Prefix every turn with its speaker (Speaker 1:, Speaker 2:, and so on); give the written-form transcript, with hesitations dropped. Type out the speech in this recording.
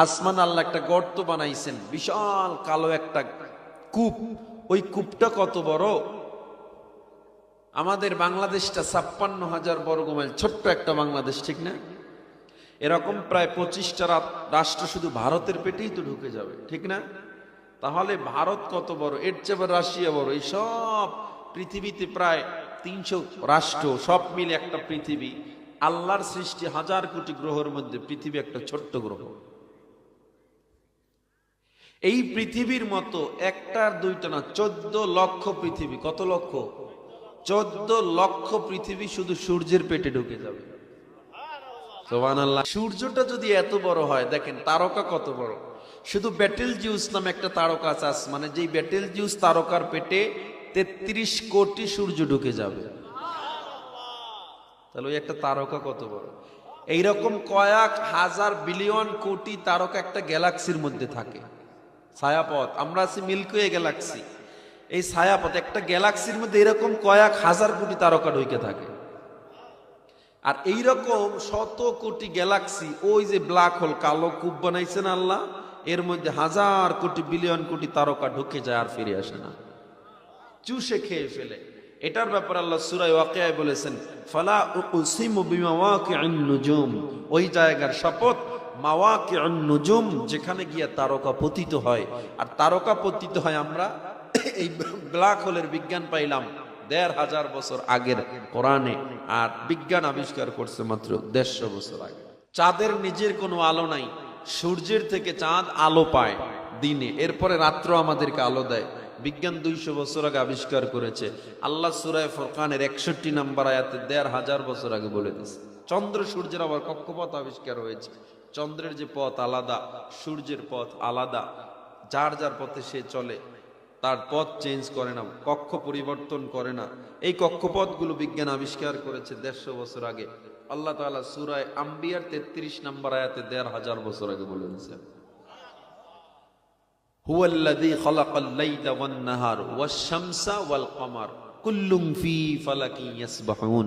Speaker 1: আসমান আল্লাহ একটা গর্ত বানাইছেন, বিশাল কালো একটা কূপ। ওই কূপটা কত বড়? আমাদের বাংলাদেশটা ৫৬,০০০ বর্গমাইল, ছোট্ট একটা বাংলাদেশ, ঠিক না? এরকম প্রায় ২৫টা রাষ্ট্র শুধু ভারতের পেটেই তো ঢুকে যাবে, ঠিক না? তাহলে ভারত কত বড়, এর চেয়ে বড় রাশিয়া বড়। এই সব পৃথিবীতে প্রায় ৩০০ রাষ্ট্র, সব মিলে একটা পৃথিবী। আল্লাহর সৃষ্টি ১০০০ কোটি গ্রহের মধ্যে পৃথিবী একটা ছোট্ট গ্রহ। এই পৃথিবীর মতো একটার দুইটা না, ১৪ লক্ষ পৃথিবী। কত লক্ষ? ১৪ লক্ষ পৃথিবী শুধু সূর্যের পেটে ঢুকে যাবে। সুবহানাল্লাহ। সূর্যটা যদি এত বড় হয়, দেখেন তারকা কত বড়। শুধু ব্যাটেল জিউস নামে একটা তারকা আছে আসমানে, যেই ব্যাটেল জিউস তারকার পেটে ৩৩ কোটি সূর্য ঢুকে যাবে। তাহলে ওই একটা তারকা কত বড়? এইরকম কয়েক হাজার বিলিয়ন কোটি তারকা একটা গ্যালাক্সির মধ্যে থাকে। ছায়াপথ, আমরা আছি মিল্কি ওয়ে গ্যালাক্সি। এই ছায়াপথ একটা গ্যালাক্সির মধ্যে এরকম কয়েক হাজার কোটি তারকা ঢুকে থাকে। আর এইরকম শত কোটি গ্যালাক্সি, ওই যে ব্ল্যাক হোল, কালো কূপ বানাইছেন আল্লাহ, এর মধ্যে হাজার কোটি বিলিয়ন কোটি তারকা ঢুকে যায় আর ফিরে আসে না, চুষে খেয়ে ফেলে। এটার ব্যাপারে আল্লাহ সূরা ওয়াকিয়ায় বলেছেন, ফালা উকসিমু বিমাওয়াকিউন নুজুম, ওই জায়গার শপথ, মাওয়াকিউন নুজুম, যেখানে গিয়ে তারকা পতিত হয়। আর তারকা পতিত হয় আমরা এই ব্ল্যাক হোলের বিজ্ঞান পাইলাম ১৫০০ বছর আগের কোরআনে, আর বিজ্ঞান আবিষ্কার করছে মাত্র ১৫০ বছর আগে। চাঁদের নিজের কোনো আলো নাই, সূর্যের থেকে চাঁদ আলো পায় দিনে, এরপরে রাত্র আমাদেরকে আলো দেয়। বিজ্ঞান ২০০ বছর আগে আবিষ্কার করেছে। আল্লাহ সূরা ফুরকানের ৬১ নম্বর আয়াতে ১৫০০ বছর আগে বলে দিয়েছে। চন্দ্র সূর্যের আবার কক্ষপথ আবিষ্কার হয়েছে। চন্দ্রের যে পথ আলাদা, সূর্যের পথ আলাদা, যার যার পথে সে চলে, তার পথ চেঞ্জ করে না, কক্ষ পরিবর্তন করে না। এই কক্ষপথগুলো বিজ্ঞান আবিষ্কার করেছে ১৫০ বছর আগে। আল্লাহ তাআলা সূরা আম্বিয়ার ৩৩ নম্বর আয়াতে ১৫০০ বছর আগে বলে দিয়েছেন, হুয়াল্লাযী খালাকাল লাইলা ওয়ান নাহার ওয়াশ শামসা ওয়াল কমার কুল্লুন ফী ফালাকিন ইয়াসবাহুন।